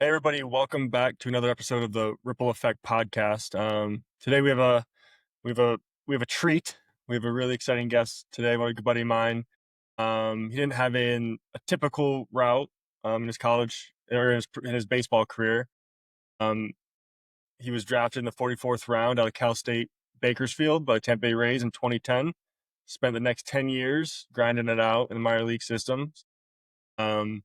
Hey everybody, welcome back to another episode of the Ripple Effect podcast. Today we have a treat. We have a really exciting guest today. One good buddy of mine. He didn't have a typical route in his college or in his baseball career. Um, he was drafted in the 44th round out of Cal State Bakersfield by Tampa Bay Rays in 2010. Spent the next 10 years grinding it out in the minor league systems. Um,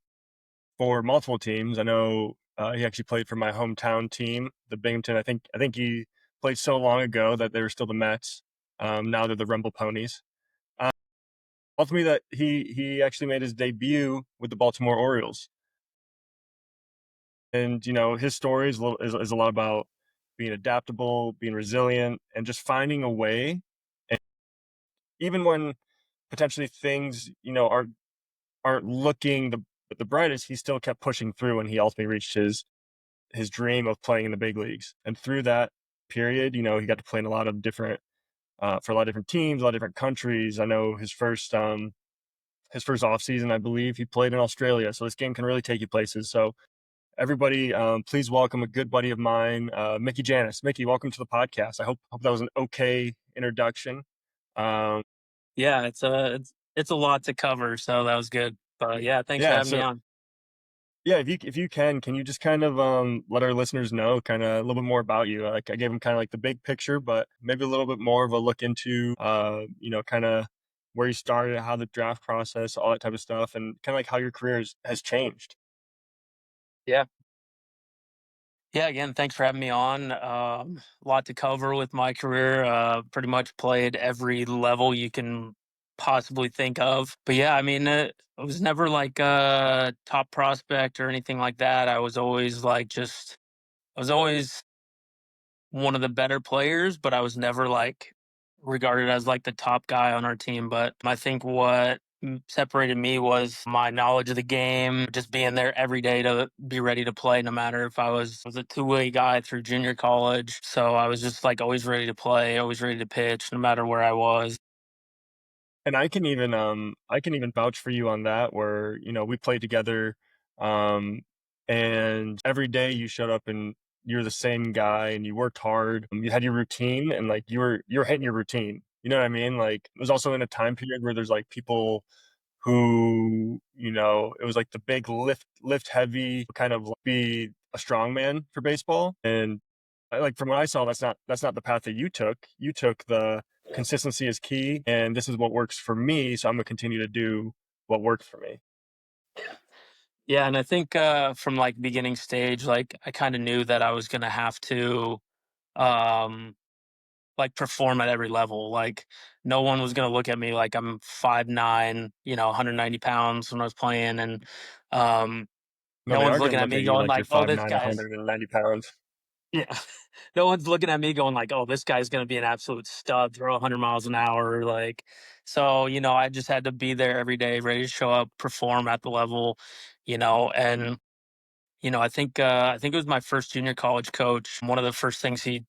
for multiple teams. I know he actually played for my hometown team, the Binghamton. I think he played so long ago that they were still the Mets. Now they're the Rumble Ponies. Uh, Ultimately, that he actually made his debut with the Baltimore Orioles, and his story is a lot about being adaptable, being resilient, and just finding a way. And even when potentially things aren't looking the brightest, he still kept pushing through, and he ultimately reached his dream of playing in the big leagues. And through that period, he got to play in a lot of different for a lot of different teams, a lot of different countries. I know his first off season, I believe he played in Australia. So this game can really take you places. So everybody, please welcome a good buddy of mine, Mickey Jannis. Mickey, welcome to the podcast. I hope that was an okay introduction. Um, Yeah, it's a lot to cover, so that was good. But yeah, thanks for yeah, having me so on. yeah, if you can you just kind of let our listeners know kind of a little bit more about you? Like I gave them kind of like the big picture, but maybe a little bit more of a look into kind of where you started, how the draft process, all that type of stuff, and kind of like how your career has changed. Yeah. Yeah, again, thanks for having me on. A lot to cover with my career. Pretty much played every level you can possibly think of. But yeah, I mean, I was never like a top prospect or anything like that. I was always one of the better players, but I was never like regarded as like the top guy on our team. But I think what separated me was my knowledge of the game, just being there every day to be ready to play, no matter if I was a two-way guy through junior college. So I was just like always ready to play, always ready to pitch, no matter where I was. And I can even vouch for you on that, where we played together, um, and every day you showed up and you're the same guy and you worked hard. You had your routine and like you were hitting your routine. You know what I mean? Like it was also in a time period where there's like people who it was like the big lift heavy kind of like, be a strongman for baseball. And like from what I saw, that's not the path that you took. You took the consistency is key, and this is what works for me, so I'm gonna continue to do what works for me. Yeah, and I think from like beginning stage, like I kind of knew that I was gonna have to um like perform at every level. Like no one was gonna look at me like I'm 5'9", 190 pounds when I was playing, and um, No, no they one's are gonna looking at look at me you going like you're like, "Oh, five this nine, guy's." 190 pounds. Yeah, no one's looking at me going like, "Oh, this guy's gonna be an absolute stud, throw 100 miles an hour." Like, so I just had to be there every day, ready to show up, perform at the level, and I think it was my first junior college coach. One of the first things he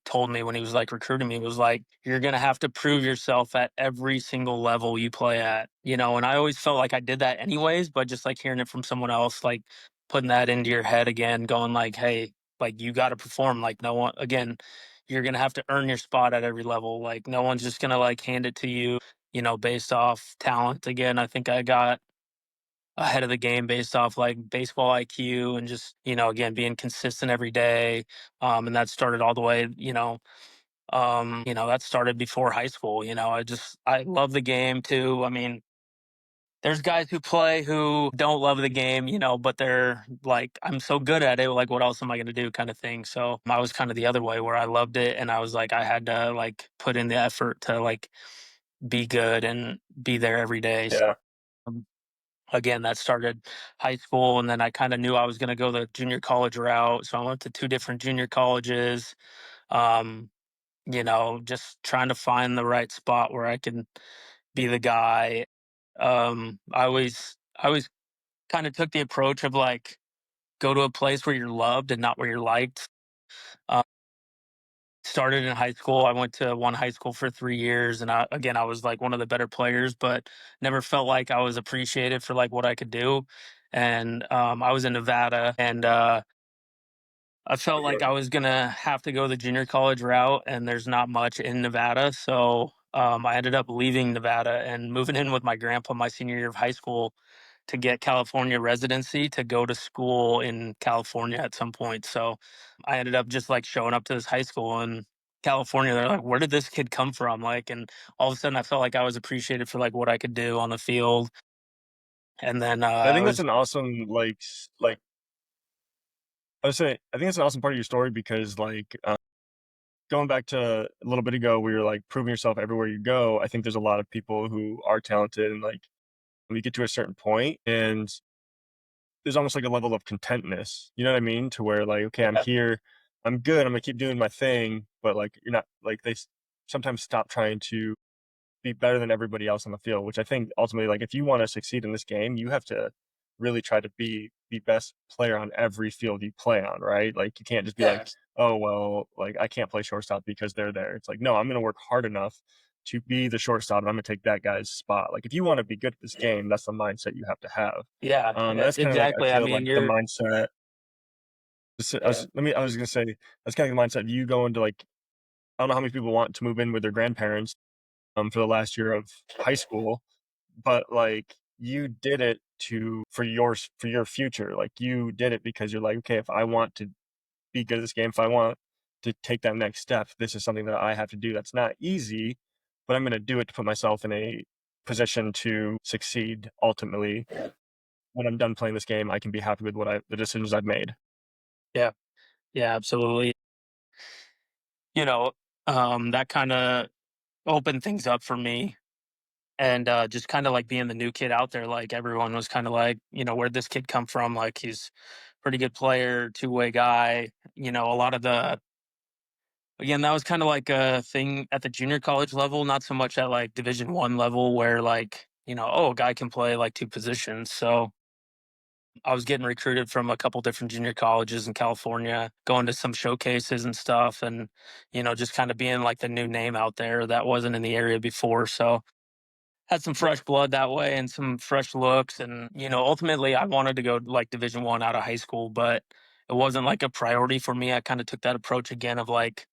told me when he was like recruiting me was like, "You're gonna have to prove yourself at every single level you play at." And I always felt like I did that anyways, but just like hearing it from someone else, like putting that into your head again, going like, "Hey, like you got to perform. Like no one again, you're gonna have to earn your spot at every level. Like no one's just gonna like hand it to you, based off talent." Again, I think I got ahead of the game based off like baseball IQ and just, again, being consistent every day. And that started all the way, that started before high school. I love the game too. I mean, there's guys who play who don't love the game, but they're like, I'm so good at it. Like, what else am I going to do kind of thing. So I was kind of the other way where I loved it. And I was like, I had to like put in the effort to like be good and be there every day. Yeah. Um, Again, that started high school, and then I kind of knew I was going to go the junior college route. So I went to two different junior colleges. Um, just trying to find the right spot where I can be the guy. I always kind of took the approach of like go to a place where you're loved and not where you're liked. Um, started in high school. I went to one high school for 3 years, and I was, like, one of the better players, but never felt like I was appreciated for, like, what I could do, and, I was in Nevada, and, I felt like I was gonna have to go the junior college route, and there's not much in Nevada, so, I ended up leaving Nevada and moving in with my grandpa my senior year of high school to get California residency to go to school in California at some point. So I ended up just like showing up to this high school in California. They're like, "Where did this kid come from?" Like, and all of a sudden I felt like I was appreciated for like what I could do on the field. And then I I think that's was an awesome like I would say I think that's an awesome part of your story because going back to a little bit ago, where you're like proving yourself everywhere you go. I think there's a lot of people who are talented and like when you get to a certain point and there's almost like a level of contentness. You know what I mean? To where like, okay, I'm yeah, here, I'm good, I'm gonna keep doing my thing, but like you're not like sometimes stop trying to be better than everybody else on the field, which I think ultimately, like, if you want to succeed in this game, you have to really try to be the best player on every field you play on, right? Like, you can't just be like, yeah, oh, well, like, I can't play shortstop because they're there. It's like, no, I'm going to work hard enough to be the shortstop and I'm going to take that guy's spot. Like, if you want to be good at this game, that's the mindset you have to have. yeah, That's kind of like, I exactly. I feel mean, like the you're mindset. yeah, I was going to say, that's kind of the mindset you go into like, I don't know how many people want to move in with their grandparents for the last year of high school, but, like, you did it for your future, like, you did it because you're like, "Okay, if I want to be good at this game, if I want to take that next step, this is something that I have to do that's not easy, but I'm gonna do it to put myself in a position to succeed ultimately. When I'm done playing this game, I can be happy with the decisions I've made." yeah, yeah, absolutely. You know, that kind of opened things up for me. And just kind of like being the new kid out there, like everyone was kind of like, where'd this kid come from? Like he's pretty good player, two-way guy. A lot of the again, that was kind of like a thing at the junior college level, not so much at like Division 1 level where like, oh, a guy can play like two positions. So I was getting recruited from a couple different junior colleges in California, going to some showcases and stuff, and just kind of being like the new name out there that wasn't in the area before. So had some fresh blood that way and some fresh looks, and ultimately I wanted to go like Division 1 out of high school, but it wasn't like a priority for me. I kind of took that approach again of like,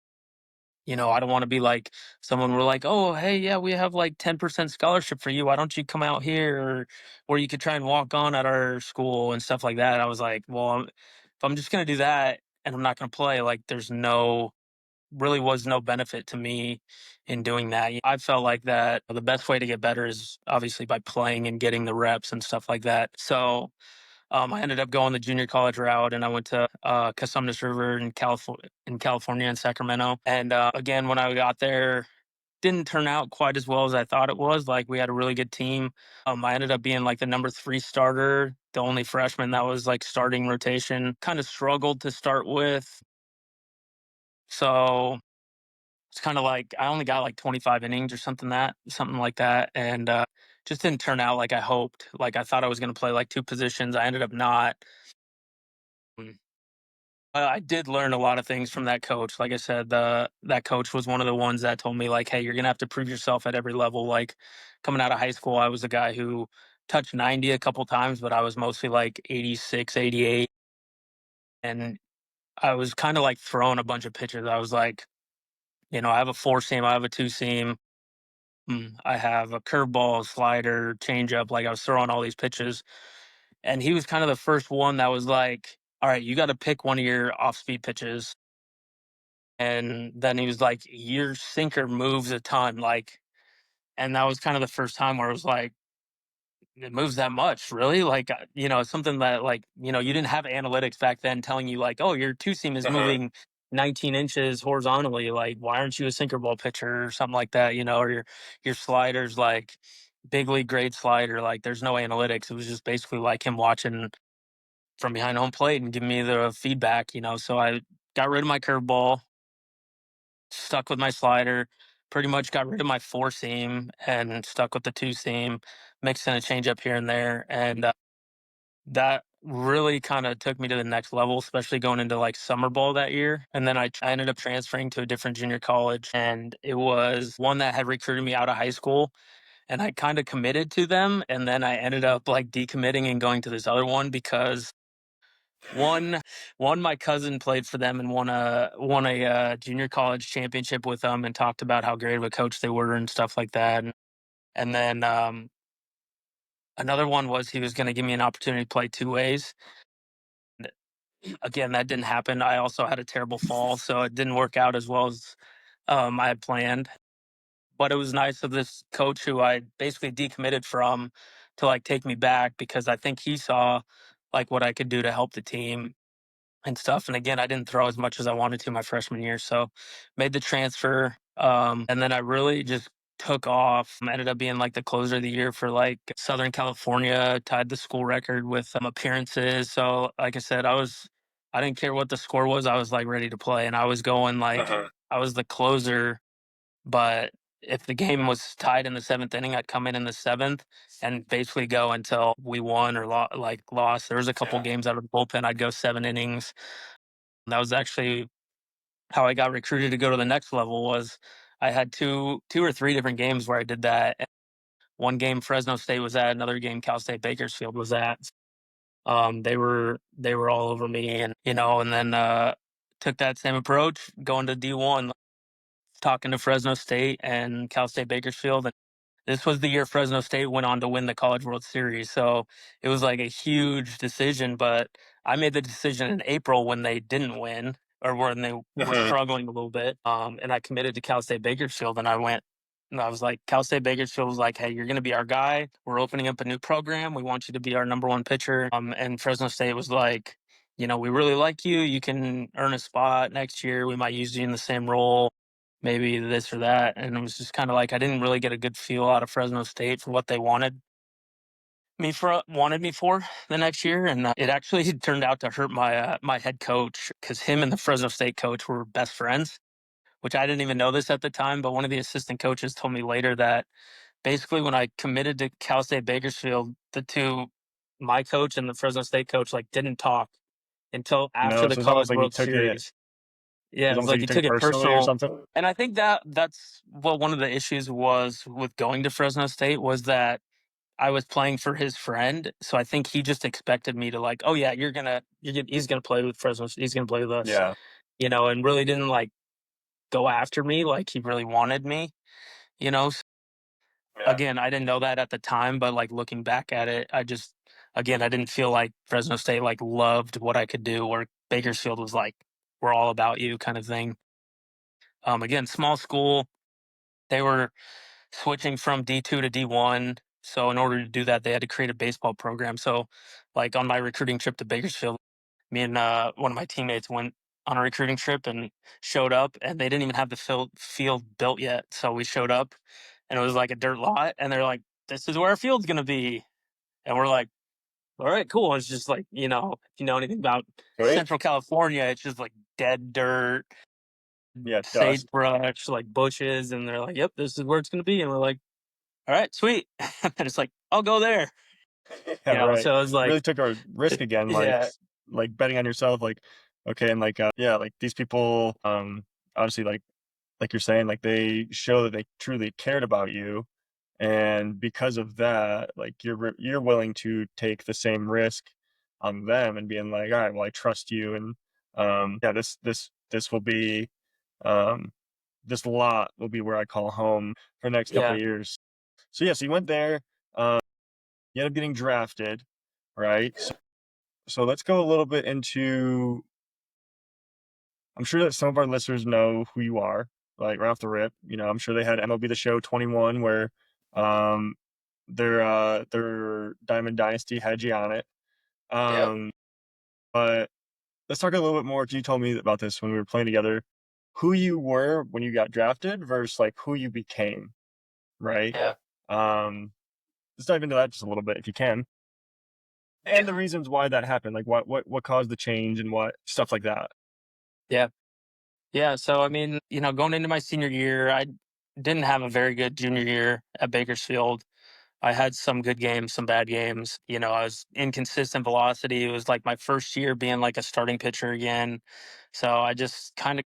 I don't want to be like someone we're like, oh, hey, yeah, we have like 10% scholarship for you, why don't you come out here, or you could try and walk on at our school and stuff like that. I was like, well, if I'm just going to do that and I'm not going to play, like there's no really was no benefit to me in doing that. I felt like that the best way to get better is obviously by playing and getting the reps and stuff like that. So I ended up going the junior college route, and I went to Cosumnes River in California, in Sacramento. And again, when I got there, didn't turn out quite as well as I thought it was. Like we had a really good team. I ended up being like the number 3 starter, the only freshman that was like starting rotation. Kind of struggled to start with, so it's kind of like I only got like 25 innings or something like that, and just didn't turn out like I hoped. Like I thought I was going to play like two positions. I ended up not. Mm. I did learn a lot of things from that coach. Like I said, that coach was one of the ones that told me like, "Hey, you're gonna have to prove yourself at every level." Like coming out of high school, I was a guy who touched 90 a couple times, but I was mostly like 86, 88, and I was kind of like throwing a bunch of pitches. I was like, I have a four seam, I have a two seam. I have a curveball, slider, changeup. Like I was throwing all these pitches, and he was kind of the first one that was like, "All right, you got to pick one of your off-speed pitches." And then he was like, "Your sinker moves a ton." Like, and that was kind of the first time where it was like, "It moves that much, really?" Like, something that like you didn't have analytics back then telling you like, "Oh, your two seam is Uh-huh. moving 19 inches horizontally. Like, why aren't you a sinker ball pitcher or something like that?" Or your sliders like big league grade slider. Like, there's no analytics. It was just basically like him watching from behind home plate and giving me the feedback. So I got rid of my curveball, stuck with my slider. Pretty much got rid of my four seam and stuck with the two seam, mixed in a changeup here and there, and that really kind of took me to the next level, especially going into like summer ball that year. And then I ended up transferring to a different junior college, and it was one that had recruited me out of high school. And I kind of committed to them. And then I ended up like decommitting and going to this other one because one, my cousin played for them and won a junior college championship with them and talked about how great of a coach they were and stuff like that. And then another one was he was going to give me an opportunity to play two ways. Again, that didn't happen. I also had a terrible fall, so it didn't work out as well as I had planned. But it was nice of this coach who I basically decommitted from to like take me back because I think he saw like what I could do to help the team and stuff. And again, I didn't throw as much as I wanted to my freshman year, so made the transfer. And then I really just took off. Ended up being like the closer of the year for like Southern California. Tied the school record with appearances. So, like I said, I didn't care what the score was. I was like ready to play, and I was going like I was the closer. But if the game was tied in the seventh inning, I'd come in the seventh and basically go until we won or lost. There was a couple games out of the bullpen. I'd go 7 innings. That was actually how I got recruited to go to the next level. Was I had two or three different games where I did that. One game Fresno State was at, another game Cal State Bakersfield was at. They were all over me, and and then took that same approach going to D1, talking to Fresno State and Cal State Bakersfield. This was the year Fresno State went on to win the College World Series, so it was like a huge decision, but I made the decision in April when they didn't win or when they were struggling a little bit, and I committed to Cal State Bakersfield, and I was like, Cal State Bakersfield was like, "Hey, you're going to be our guy. We're opening up a new program. We want you to be our number one pitcher." And Fresno State was like, "We really like you. You can earn a spot next year. We might use you in the same role, maybe this or that." And it was just kind of like I didn't really get a good feel out of Fresno State for what they wanted me for the next year, and it actually turned out to hurt my head coach because him and the Fresno State coach were best friends, which I didn't even know this at the time. But one of the assistant coaches told me later that basically when I committed to Cal State Bakersfield, my coach and the Fresno State coach, like didn't talk until after No, the so it's almost College like you World took it. Series. Yeah, It's it was almost like like you he took took it it personally or personal. something. And I think that's what one of the issues was with going to Fresno State was that I was playing for his friend. So I think he just expected me to like, oh yeah, he's gonna play with Fresno, he's gonna play with us, Yeah, and really didn't like go after me like he really wanted me, you know. yeah, Again, I didn't know that at the time, but like looking back at it, I didn't feel like Fresno State like loved what I could do, or Bakersfield was like, we're all about you kind of thing. Again, small school, they were switching from D2 to D1. So in order to do that, they had to create a baseball program. So like on my recruiting trip to Bakersfield, me and one of my teammates went on a recruiting trip and showed up, and they didn't even have the field built yet. So we showed up, and it was like a dirt lot, and they're like, "This is where our field's gonna be," and we're like, "All right, cool." It's just like if you know anything about sweet. Central California, it's just like dead dirt, Yeah, dust. sagebrush, like bushes, and they're like, "Yep, this is where it's gonna be," and we're like, "All right, sweet," and it's like, "I'll go there," Yeah, right. So it was like, Really took a risk again, yeah, like betting on yourself, like okay, and yeah, like these people, obviously, like you're saying, like they show that they truly cared about you, and because of that, like you're willing to take the same risk on them and being like, all right, well, I trust you, and yeah, this will be um this lot will be where I call home for the next couple yeah, of years. So yeah, so you went there, um, you ended up getting drafted, right? So let's go a little bit into. I'm sure that some of our listeners know who you are, like right off the rip. I'm sure they had MLB The Show 21, where um, their Diamond Dynasty had you on it. yep, Um, but let's talk a little bit more. 'Cause you told me about this when we were playing together. Who you were when you got drafted versus like who you became, right? yeah, Um, let's dive into that just a little bit if you can, and the reasons why that happened, like what caused the change and what stuff like that. yeah. Yeah, so I mean, going into my senior year, I didn't have a very good junior year at Bakersfield. I had some good games, some bad games. I was inconsistent velocity. It was like my first year being like a starting pitcher again. So I just kind of,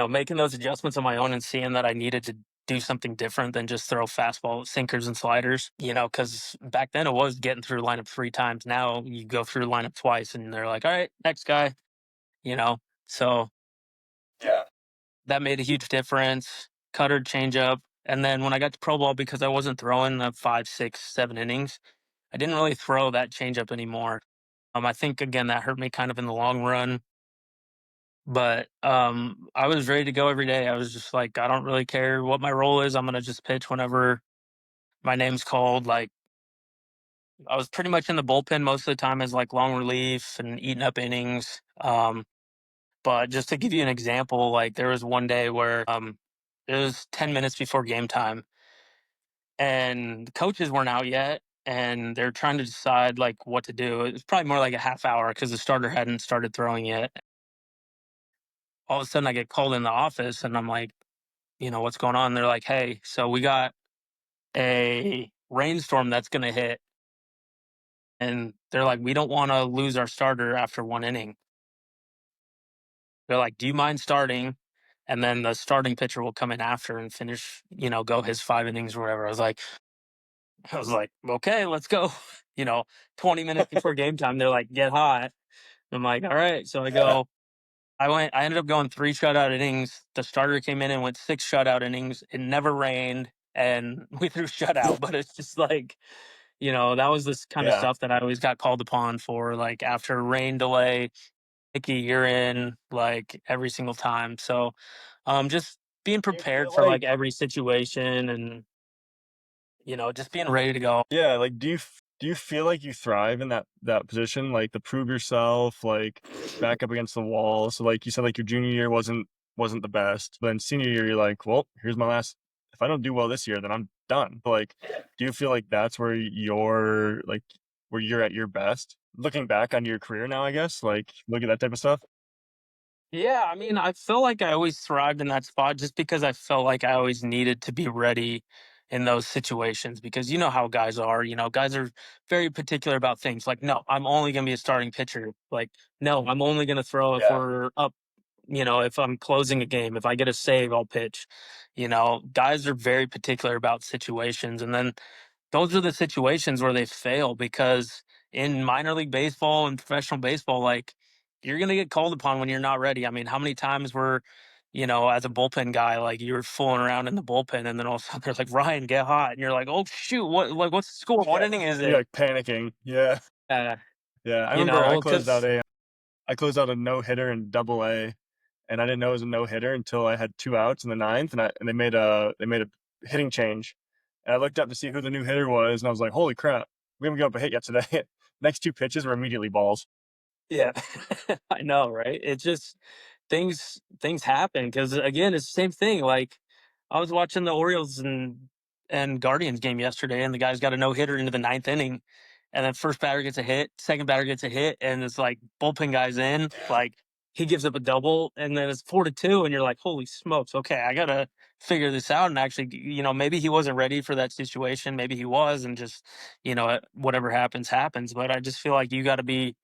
making those adjustments on my own and seeing that I needed to do something different than just throw fastball, sinkers, and sliders, because back then it was getting through lineup 3 times. Now you go through lineup twice and they're like, all right, next guy, you know? So Yeah. that made a huge difference. Cutter, changeup. And then when I got to pro ball, because I wasn't throwing the 5, 6, 7 innings, I didn't really throw that changeup anymore. I think again that hurt me kind of in the long run. But I was ready to go every day. I was just like, I don't really care what my role is. I'm gonna just pitch whenever my name's called. Like I was pretty much in the bullpen most of the time as like long relief and eating up innings. But just to give you an example, like there was one day where it was 10 minutes before game time and the coaches weren't out yet and they're trying to decide like what to do. It was probably more like a half hour because the starter hadn't started throwing yet. All of a sudden I get called in the office and I'm like, what's going on? They're like, hey, so we got a rainstorm that's going to hit. And they're like, we don't want to lose our starter after 1 inning. They're like, do you mind starting? And then the starting pitcher will come in after and finish, go his 5 innings or whatever. I was like, okay, let's go. You know, 20 minutes before game time, they're like, get hot. I'm like, all right. So I Yeah. go, I ended up going 3 shutout innings. The starter came in and went 6 shutout innings. It never rained and we threw shutout, but it's just like, that was this kind of Yeah. stuff that I always got called upon for, like after a rain delay, Mickey, you're in like every single time. So just being Do you prepared feel for like like every situation and, just being ready to go. Yeah, like do you feel like you thrive in that position, like to prove yourself, like back up against the wall? So like you said, like your junior year wasn't the best, but then senior year you're like, well, here's my last. If I don't do well this year, then I'm done. But like, do you feel like that's where you're at your best? Looking back on your career now, I guess, like look at that type of stuff. Yeah, I mean, I feel like I always thrived in that spot just because I felt like I always needed to be ready in those situations because you know how guys are, guys are very particular about things. Like, no, I'm only going to be a starting pitcher. Like, no, I'm only going to throw if Yeah. we're up, if I'm closing a game, if I get a save, I'll pitch. Guys are very particular about situations. And then those are the situations where they fail because in minor league baseball and professional baseball, like you're gonna get called upon when you're not ready. I mean, how many times were, as a bullpen guy, like you were fooling around in the bullpen, and then all of a sudden they're like, "Ryan, get hot," and you're like, "Oh shoot, what's the score? What Yeah. inning is You're it?" like panicking. Yeah. Uh, Yeah. I remember because I closed out a no hitter in Double A, and I didn't know it was a no hitter until I had 2 outs in the ninth, and they made a hitting change, and I looked up to see who the new hitter was, and I was like, holy crap, we haven't given up a hit yet today. Next 2 pitches were immediately balls. yeah, I know, right? It's just things happen because again, it's the same thing. Like I was watching the Orioles and Guardians game yesterday, and the guy's got a no hitter into the ninth inning, and then first batter gets a hit, second batter gets a hit, and it's like bullpen guys in, like he gives up a double, and then it's 4-2, and you're like, holy smokes, okay, I gotta figure this out, and actually, maybe he wasn't ready for that situation, maybe he was, and just whatever happens happens, but I just feel like you got to be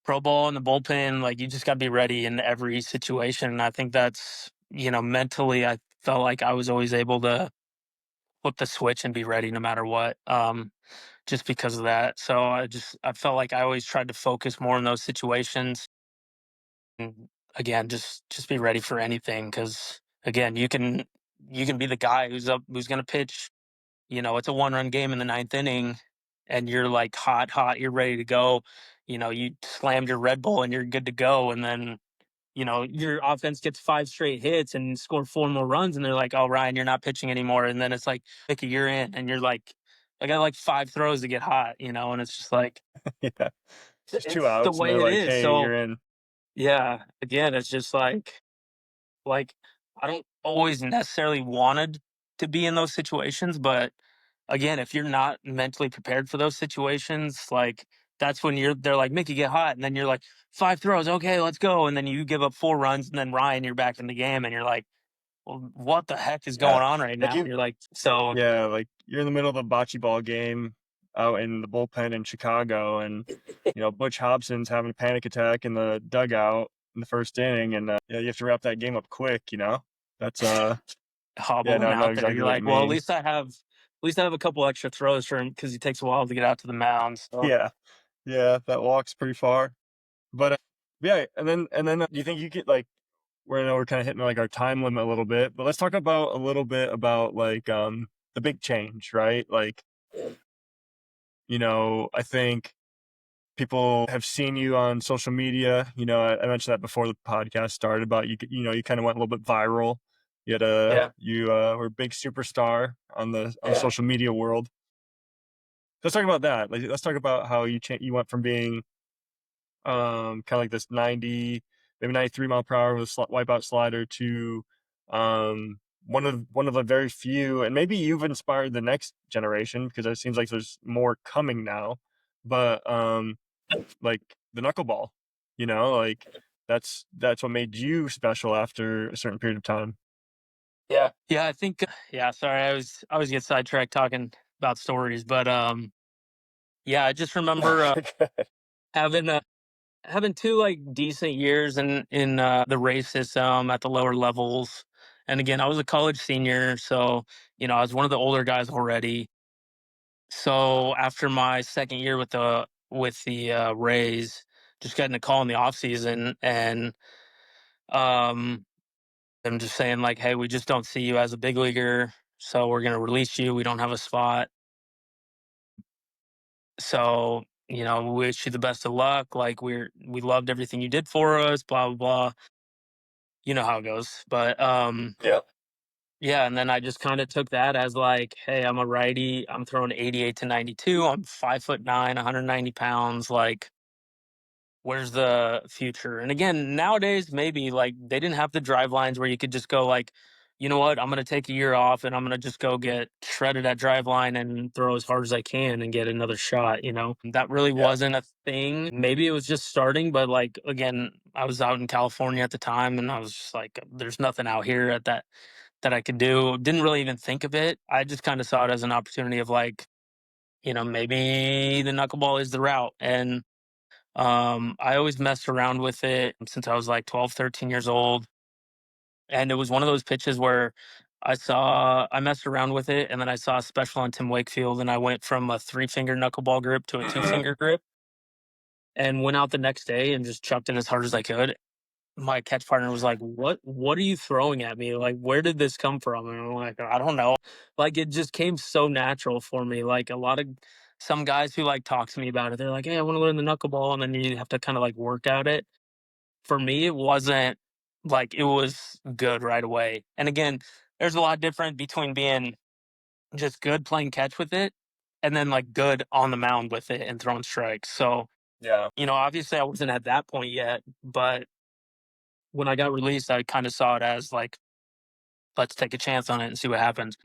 pro ball in the bullpen, like you just got to be ready in every situation. And I think that's, mentally, I felt like I was always able to flip the switch and be ready no matter what. Just because of that. So I felt like I always tried to focus more in those situations. And again, just be ready for anything. Cause again, you can be the guy who's going to pitch, it's a 1 run game in the ninth inning and you're like hot, you're ready to go. You slammed your Red Bull and you're good to go. And then, your offense gets 5 straight hits and score 4 more runs. And they're like, oh, Ryan, you're not pitching anymore. And then it's like, Mickey, you're in. And you're like, I got like 5 throws to get hot, and it's just like, Yeah. Just two it's the outs, and way they're it like, is. hey, So, you're in. yeah, again, it's just like I don't always necessarily wanted to be in those situations, but again, if you're not mentally prepared for those situations, like that's when they're like, Mickey, get hot. And then you're like, 5 throws. Okay, let's go. And then you give up 4 runs. And then Ryan, you're back in the game. And you're like, well, what the heck is Yeah. going on right Like now? you You're like, so Yeah, like, you're in the middle of a bocce ball game out in the bullpen in Chicago, and, Butch Hobson's having a panic attack in the dugout in the 1st inning, and, yeah, you have to wrap that game up quick, you know? That's, yeah, no, hobbling I know out there. exactly You're what you like, well, mean. at least I have a couple extra throws for him because he takes a while to get out to the mound. So Yeah. Yeah, that walk's pretty far. But, yeah, and then, do you think you could, like, I know we're kinda hitting, like, our time limit a little bit, but let's talk about a little bit about, like, the big change, right? Like, I think people have seen you on social media. I mentioned that before the podcast started about you kind of went a little bit viral. yeah, You were a big superstar on the social media world. Let's talk about that. Like, let's talk about how you went from being kind of like this 90, maybe 93 mile per hour with a wipeout slider to one of the very few, and maybe you've inspired the next generation because it seems like there's more coming now. But like the knuckleball, like that's what made you special after a certain period of time. yeah. I think yeah. Sorry, I always get sidetracked talking about stories, but yeah. I just remember having having 2, like, decent years in the race system at the lower levels. And again, I was a college senior, so, I was one of the older guys already. So, after my 2nd year with the Rays, just getting a call in the off season and, um, them just saying, like, "Hey, we just don't see you as a big leaguer, so we're gonna release you, we don't have a spot. So, we wish you the best of luck, like, we loved everything you did for us, blah, blah, blah." You know how it goes. But Yeah. yeah, and then I just kind of took that as like, hey, I'm a righty. I'm throwing 88 to 92. I'm 5'9", 190 pounds. Like, where's the future? And again, nowadays maybe like they didn't have the drive lines where you could just go like, you know what, I'm gonna take a year off and I'm gonna just go get shredded at drive line and throw as hard as I can and get another shot. That really Yeah. wasn't a thing. Maybe it was just starting, but like again, I was out in California at the time and I was just like, there's nothing out here at that I could do. Didn't really even think of it. I just kind of saw it as an opportunity of like, maybe the knuckleball is the route. And I always messed around with it since I was like 12, 13 years old. And it was one of those pitches where I messed around with it and then I saw a special on Tim Wakefield and I went from a 3-finger knuckleball grip to a two Mhm. finger grip and went out the next day and just chucked it as hard as I could. My catch partner was like, what are you throwing at me? Like, where did this come from? And I'm like, I don't know. Like, it just came so natural for me. Like, some guys who like talk to me about it, they're like, hey, I want to learn the knuckleball. And then you have to kind of like work at it. For me, it wasn't like it was good right away. And again, there's a lot different between being just good playing catch with it and then like good on the mound with it and throwing strikes. So, Yeah. obviously I wasn't at that point yet, but when I got released, I kind of saw it as like, let's take a chance on it and see what happens.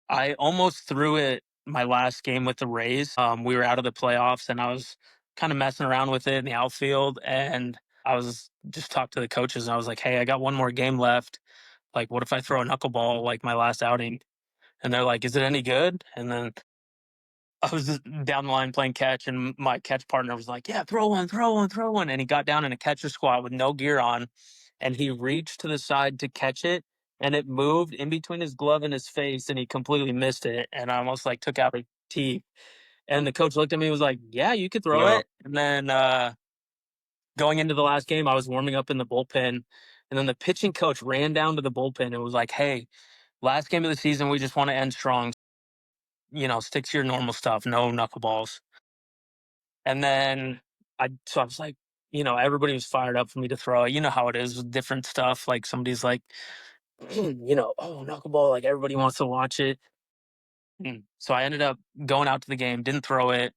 I almost threw it my last game with the Rays. We were out of the playoffs and I was kind of messing around with it in the outfield. And I was just talked to the coaches and I was like, hey, I got one more game left. Like, what if I throw a knuckleball like my last outing? And they're like, is it any good? And then I was just down the line playing catch, and my catch partner was like, "Yeah, throw one, throw one, throw one." And he got down in a catcher squat with no gear on, and he reached to the side to catch it, and it moved in between his glove and his face, and he completely missed it. And I almost like took out a teeth. And the coach looked at me and was like, "Yeah, you could throw No. it." And then going into the last game, I was warming up in the bullpen, and then the pitching coach ran down to the bullpen and was like, "Hey, last game of the season, we just want to end strong. Stick to your normal stuff, no knuckleballs." And then so I was like, everybody was fired up for me to throw it. You know how it is with different stuff. Like somebody's like, oh, knuckleball, like everybody wants to watch it. So I ended up going out to the game, didn't throw it,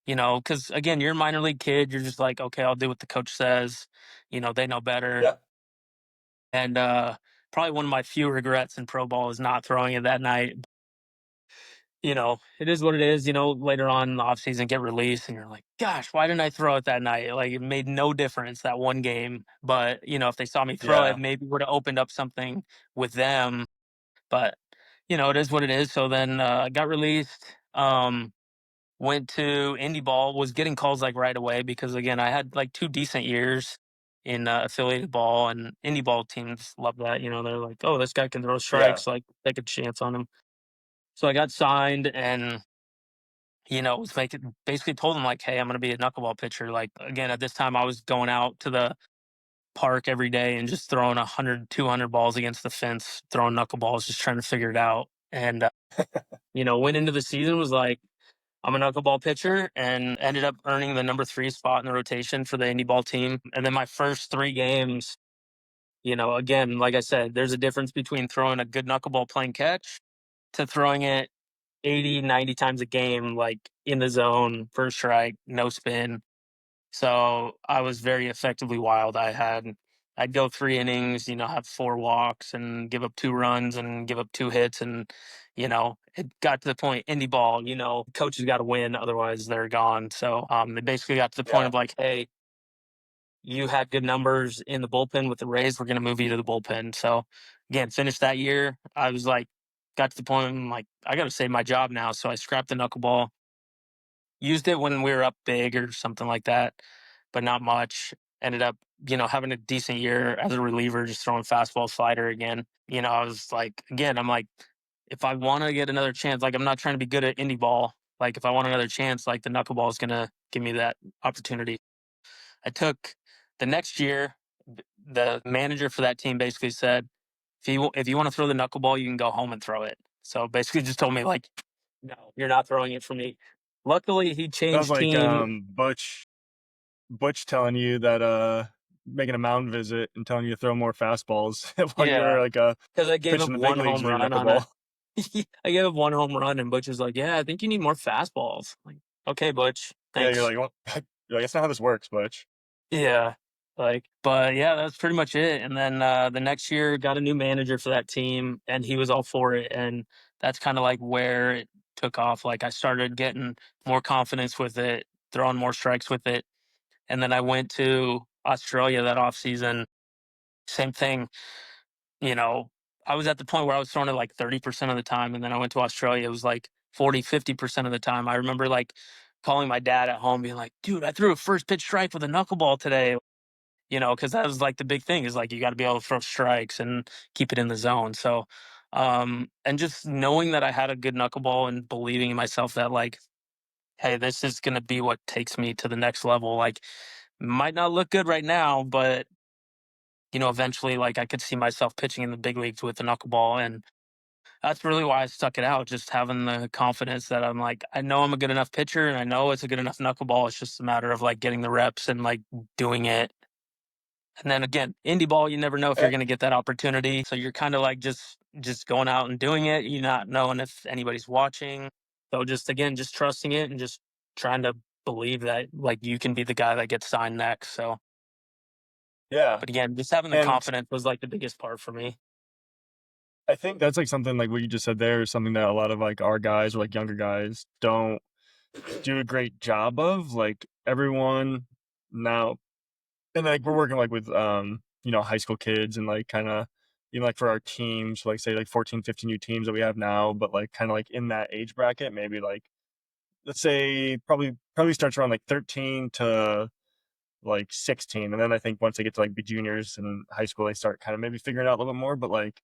because again, you're a minor league kid. You're just like, okay, I'll do what the coach says. They know better. Yeah. And probably one of my few regrets in pro ball is not throwing it that night. it is what it is. Later on in the offseason, get released, and you're like, gosh, why didn't I throw it that night? Like, it made no difference that one game. But, if they saw me throw it, Yeah. maybe would have opened up something with them. But, it is what it is. So then I got released, went to Indie Ball, was getting calls like right away because, again, I had like 2 decent years in affiliated ball, and Indie Ball teams love that. They're like, oh, this guy can throw Yeah. strikes, like, take a chance on him. So I got signed and was making basically told them like, "Hey, I'm gonna be a knuckleball pitcher." Like again, at this time, I was going out to the park every day and just throwing 100, 200 balls against the fence, throwing knuckleballs, just trying to figure it out. And went into the season was like, I'm a knuckleball pitcher, and ended up earning the number 3 spot in the rotation for the indie ball team. And then my first 3 games, again, like I said, there's a difference between throwing a good knuckleball playing catch to throwing it 80, 90 times a game, like in the zone, first strike, no spin. So I was very effectively wild. I'd go 3 innings, have 4 walks and give up 2 runs and give up 2 hits. And, it got to the point, indie ball, coaches got to win. Otherwise they're gone. So they basically got to the point Yeah. of like, hey, you had good numbers in the bullpen with the Rays. We're going to move you to the bullpen. So again, finished that year. I was like, got to the point, I'm like, I got to save my job now. So I scrapped the knuckleball, used it when we were up big or something like that, but not much. Ended up, having a decent year as a reliever, just throwing fastball slider again. I was like, again, I'm like, if I want to get another chance, like I'm not trying to be good at indie ball. Like if I want another chance, like the knuckleball is going to give me that opportunity. I took the next year, the manager for that team basically said, if you want to throw the knuckleball, you can go home and throw it. So basically just told me like, no, you're not throwing it for me. Luckily, he That was changed like team. Butch telling you that making a mound visit and telling you to throw more fastballs while you Yeah, were like because I gave pitching up the big one leagues home with your run on knuckleball. a. I gave up one home run, and Butch was like, "Yeah, I think you need more fastballs." Like, okay, Butch, Yeah, you're thanks. like, well, you're like, that's not how this works, Butch. Yeah, but yeah, that's pretty much it. And then the next year, got a new manager for that team, and he was all for it. And that's kind of like where it took off. Like I started getting more confidence with it, throwing more strikes with it. And then I went to Australia that off season. Same thing, you know, I was at the point where I was throwing it like 30% of the time. And then I went to Australia. It was like 40, 50% of the time. I remember like calling my dad at home being like, dude, I threw a first pitch strike with a knuckleball today. Because that was like the big thing is like you got to be able to throw strikes and keep it in the zone. So, and just knowing that I had a good knuckleball and believing in myself that like, hey, this is going to be what takes me to the next level. Like, might not look good right now, but eventually, like I could see myself pitching in the big leagues with the knuckleball, and that's really why I stuck it out. Just having the confidence that I'm like, I know I'm a good enough pitcher, and I know it's a good enough knuckleball. It's just a matter of like getting the reps and like doing it. And then again, indie ball, you never know if you're Eh, going to get that opportunity. So you're kind of like just going out and doing it. You're not knowing if anybody's watching. So just again, just trusting it and just trying to believe that like you can be the guy that gets signed next. So, yeah, but again, just having the and confidence was like the biggest part for me. I think that's like something like what you just said there is something that a lot of like our guys or like younger guys don't do a great job of. Like everyone now, and like we're working like with high school kids and like kind of even like for our teams, like say like 14, 15 teams that we have now, but like kind of like in that age bracket, maybe like let's say probably starts around like 13 to like 16, and then I think once they get to like be juniors in high school, they start kind of maybe figuring it out a little bit more. But like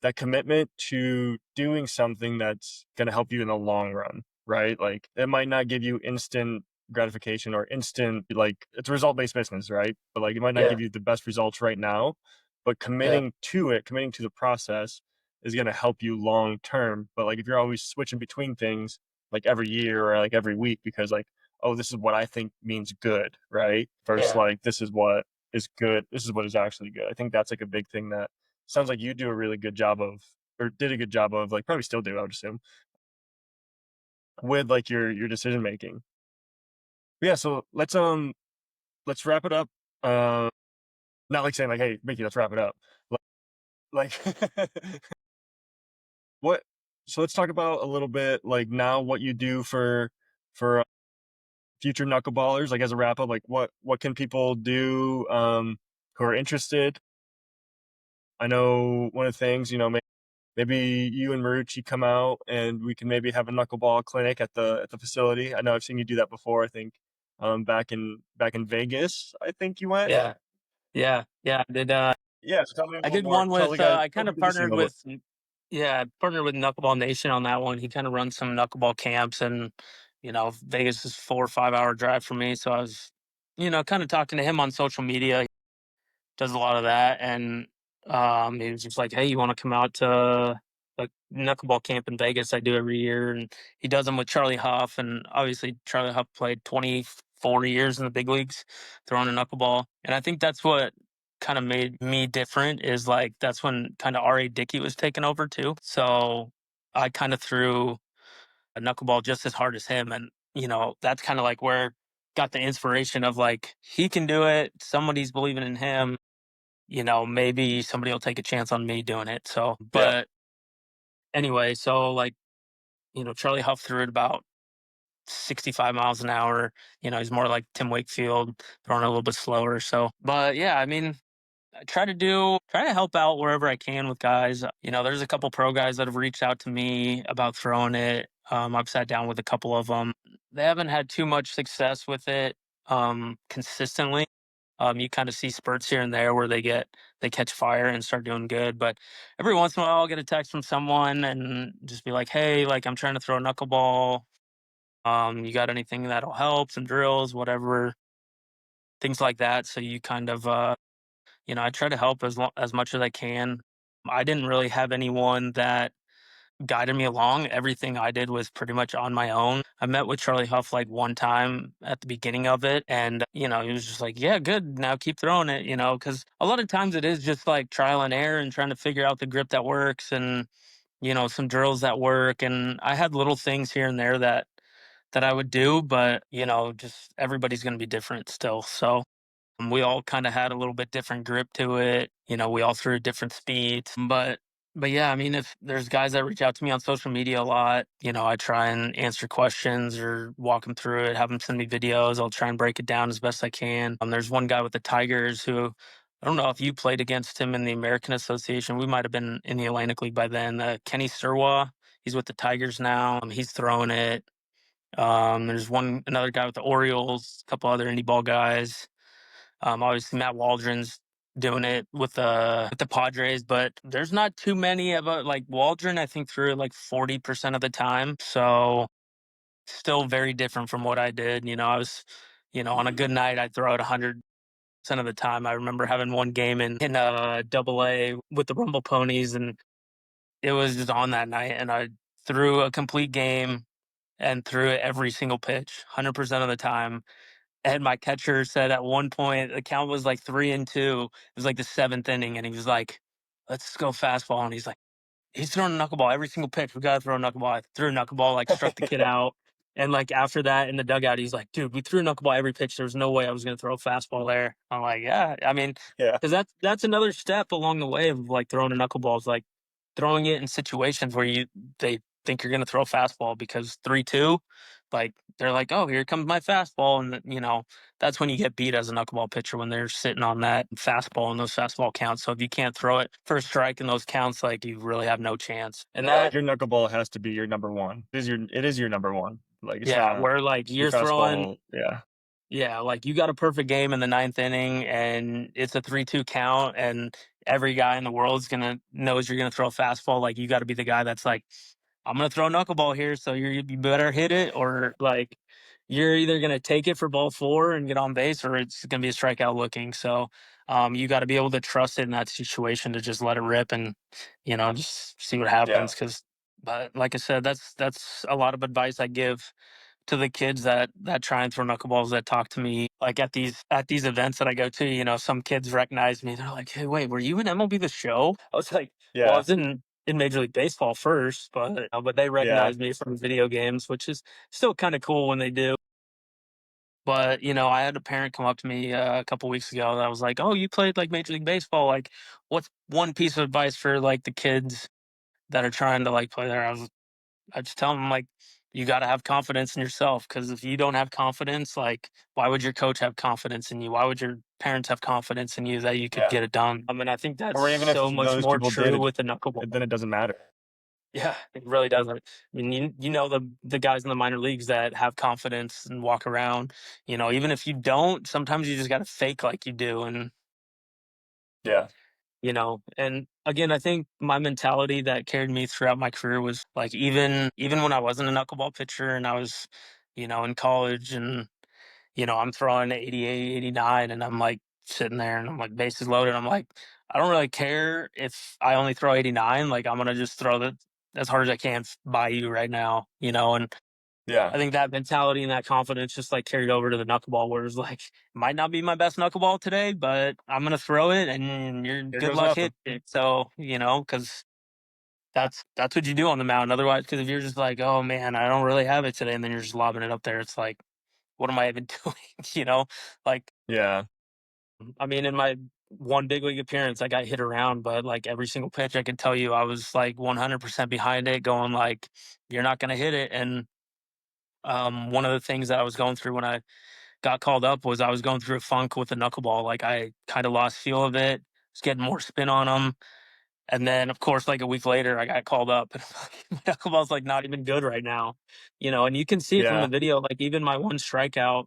that commitment to doing something that's going to help you in the long run, right? Like it might not give you instant gratification or instant, like it's a result based business, right? But like it might not Yeah. give you the best results right now, but Yeah. committing to the process is going to help you long term. But like if you're always switching between things like every year or like every week because like, oh, this is what I think means good, right? Versus Yeah. like, this is what is good. This is what is actually good. I think that's like a big thing that sounds like you do a really good job of, or did a good job of, like probably still do, I would assume, with like your decision making. Yeah, so let's wrap it up. Uh, Not like saying like, hey, Mickey, let's wrap it up. Like, what? So let's talk about a little bit like now what you do for future knuckleballers. Like as a wrap up, like what can people do who are interested? I know one of the things, maybe you and Marucci come out and we can maybe have a knuckleball clinic at the facility. I know I've seen you do that before. I think back in Vegas, I think you went. Yeah, yeah. Yeah, so tell me a I little did more. one Tell the with guys, I tell kind of people just partnered a little bit. with yeah, I partnered with Knuckleball Nation on that one. He kind of runs some knuckleball camps, and Vegas is 4 or 5 hour drive for me, so I was kind of talking to him on social media. Does a lot of that, and he was just like, "Hey, you want to come out to like knuckleball camp in Vegas? I do every year." And he does them with Charlie Huff, and obviously Charlie Huff played 24 years in the big leagues throwing a knuckleball, and I think that's what kind of made me different. Is like that's when kind of R.A. Dickey was taking over too, so I kind of threw a knuckleball just as hard as him, and that's kind of like where got the inspiration of like he can do it. Somebody's believing in him, maybe somebody will take a chance on me doing it. So, Yeah, but anyway, so like, Charlie Huff threw it about 65 miles an hour. He's more like Tim Wakefield, throwing a little bit slower. So, but yeah, I mean, I try to help out wherever I can with guys. There's a couple pro guys that have reached out to me about throwing it. I've sat down with a couple of them. They haven't had too much success with it consistently. You kind of see spurts here and there where they catch fire and start doing good. But every once in a while, I'll get a text from someone and just be like, "Hey, like I'm trying to throw a knuckleball. You got anything that'll help? Some drills, whatever, things like that." So you kind of, I try to help as much as I can. I didn't really have anyone that guided me along. Everything I did was pretty much on my own. I met with Charlie Huff like one time at the beginning of it, and he was just like, "Yeah, good. Now keep throwing it." Because a lot of times it is just like trial and error and trying to figure out the grip that works and some drills that work. And I had little things here and there that I would do, but just everybody's going to be different still. So we all kind of had a little bit different grip to it. We all threw at different speeds. But yeah, I mean, if there's guys that reach out to me on social media a lot, I try and answer questions or walk them through it, have them send me videos. I'll try and break it down as best I can. There's one guy with the Tigers who I don't know if you played against him in the American Association. We might have been in the Atlantic League by then. Kenny Sirwa, he's with the Tigers now. He's throwing it. There's another guy with the Orioles, a couple other indie ball guys. Obviously, Matt Waldron's doing it with the Padres, but there's not too many of like Waldron. I think threw it like 40% of the time, so still very different from what I did. I was, on a good night, I'd throw it 100% of the time. I remember having one game in Double A with the Rumble Ponies, and it was just on that night, and I threw a complete game and threw it every single pitch, 100% of the time. And my catcher said at one point the count was like 3-2. It was like the seventh inning, and he was like, "Let's go fastball." And he's throwing a knuckleball every single pitch. We gotta throw a knuckleball. I threw a knuckleball, like struck the kid out. And like after that in the dugout, he's like, "Dude, we threw a knuckleball every pitch. There's no way I was gonna throw a fastball there." I'm like, "Yeah, I mean, yeah, because that's another step along the way of like throwing a knuckleball is like throwing it in situations where they think you're gonna throw a fastball because 3-2, like they're like, "Oh, here comes my fastball," and that's when you get beat as a knuckleball pitcher when they're sitting on that fastball and those fastball counts. So if you can't throw it for a strike in those counts, like you really have no chance. And yeah. Like that, your knuckleball has to be your number one. It is your number one. Like it's yeah, not where like your you're throwing, fastball. Yeah, yeah, like you got a perfect game in the ninth inning and it's a 3-2 count, and every guy in the world is gonna knows you're gonna throw a fastball. Like you got to be the guy that's like, I'm gonna throw a knuckleball here, so you better hit it, or like you're either gonna take it for ball four and get on base, or it's gonna be a strikeout looking. So you got to be able to trust it in that situation to just let it rip and just see what yeah, happens. Because, but like I said, that's a lot of advice I give to the kids that try and throw knuckleballs that talk to me like at these events that I go to. Some kids recognize me. They're like, "Hey, wait, were you in MLB The Show?" I was like, "Well, I yeah, was in Major League Baseball first, but they yeah, recognize me from video games, which is still kind of cool when they do." But I had a parent come up to me a couple weeks ago that was like, "Oh, you played like Major League Baseball. Like, what's one piece of advice for like the kids that are trying to like play there?" I just tell them like, you got to have confidence in yourself because if you don't have confidence, like, why would your coach have confidence in you? Why would your parents have confidence in you that you could Yeah. get it done? I mean, I think that's Or even if so much those more people did true it, with the knuckleball. then it doesn't matter. Yeah, it really doesn't. I mean, you know the guys in the minor leagues that have confidence and walk around. You know, even if you don't, sometimes you just got to fake like you do, and Yeah. you know. And again, I think my mentality that carried me throughout my career was like even when I wasn't a knuckleball pitcher and I was, in college and I'm throwing 88, 89, and I'm like sitting there and I'm like bases loaded. I'm like, I don't really care if I only throw 89. Like, I'm going to just throw that as hard as I can by you right now, and Yeah. I think that mentality and that confidence just like carried over to the knuckleball where it's like, it might not be my best knuckleball today, but I'm going to throw it and you're Here good goes luck nothing. hitting it. So, because that's what you do on the mound. Otherwise, because if you're just like, oh man, I don't really have it today, and then you're just lobbing it up there, it's like, what am I even doing? Like, Yeah. I mean, in my one big league appearance, I got hit around, but like every single pitch, I could tell you I was like 100% behind it, going like, "You're not going to hit it." And one of the things that I was going through when I got called up was I was going through a funk with the knuckleball. Like I kind of lost feel of it. Was getting more spin on them. And then, of course, like a week later, I got called up, and my knuckleball's like not even good right now, And you can see it from the Yeah. video. Like even my one strikeout,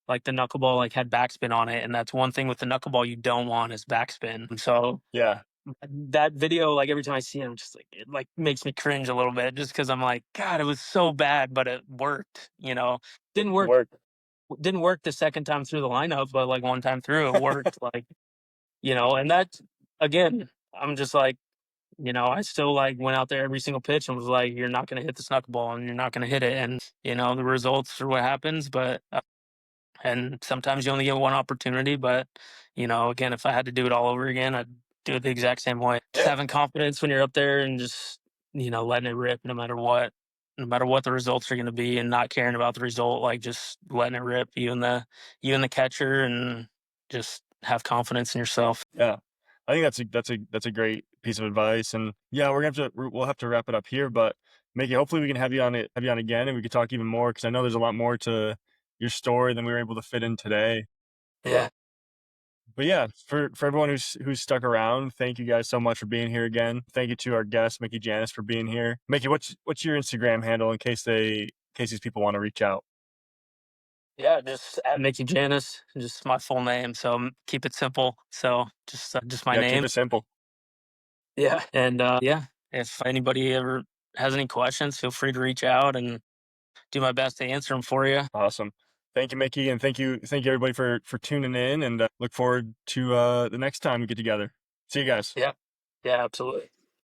like the knuckleball like had backspin on it, and that's one thing with the knuckleball you don't want is backspin. And so Yeah. that video, like every time I see it, I'm just like it like makes me cringe a little bit, just because I'm like, God, it was so bad, but it worked. Didn't work. Work. Didn't work the second time through the lineup, but like one time through, it worked. Like and that again, I'm just like. I still like went out there every single pitch and was like, "You're not going to hit this knuckleball, and you're not going to hit it." And the results are what happens. But and sometimes you only get one opportunity. But again, if I had to do it all over again, I'd do it the exact same way. Just Yeah. having confidence when you're up there and just letting it rip, no matter what the results are going to be, and not caring about the result, like just letting it rip. You and the catcher, and just have confidence in yourself. Yeah. I think that's a great piece of advice. And yeah, we'll have to wrap it up here. But Mickey, hopefully we can have you on again, and we could talk even more because I know there's a lot more to your story than we were able to fit in today. Yeah. But yeah, for everyone who's stuck around, thank you guys so much for being here again. Thank you to our guest Mickey Jannis for being here. Mickey, what's your Instagram handle in case these people want to reach out? Yeah, just at Mickey Jannis, just my full name. So keep it simple. So just my Yeah, keep name. it simple. Yeah, and yeah, if anybody ever has any questions, feel free to reach out and do my best to answer them for you. Awesome. Thank you, Mickey, and thank you everybody for tuning in, and look forward to the next time we get together. See you guys. Yeah, yeah, absolutely.